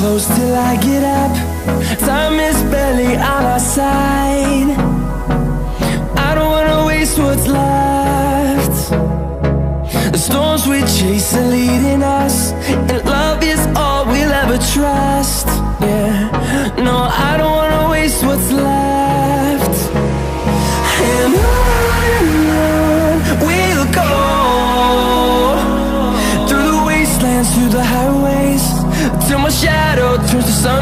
close till I get up. Time is barely on our side. I don't wanna waste what's left. The storms we chase are leading us, and love is all we'll ever trust. Yeah, no, I don't wanna waste what's left. And on we'll go, through the wastelands, through the highways, till my shadow turns to sun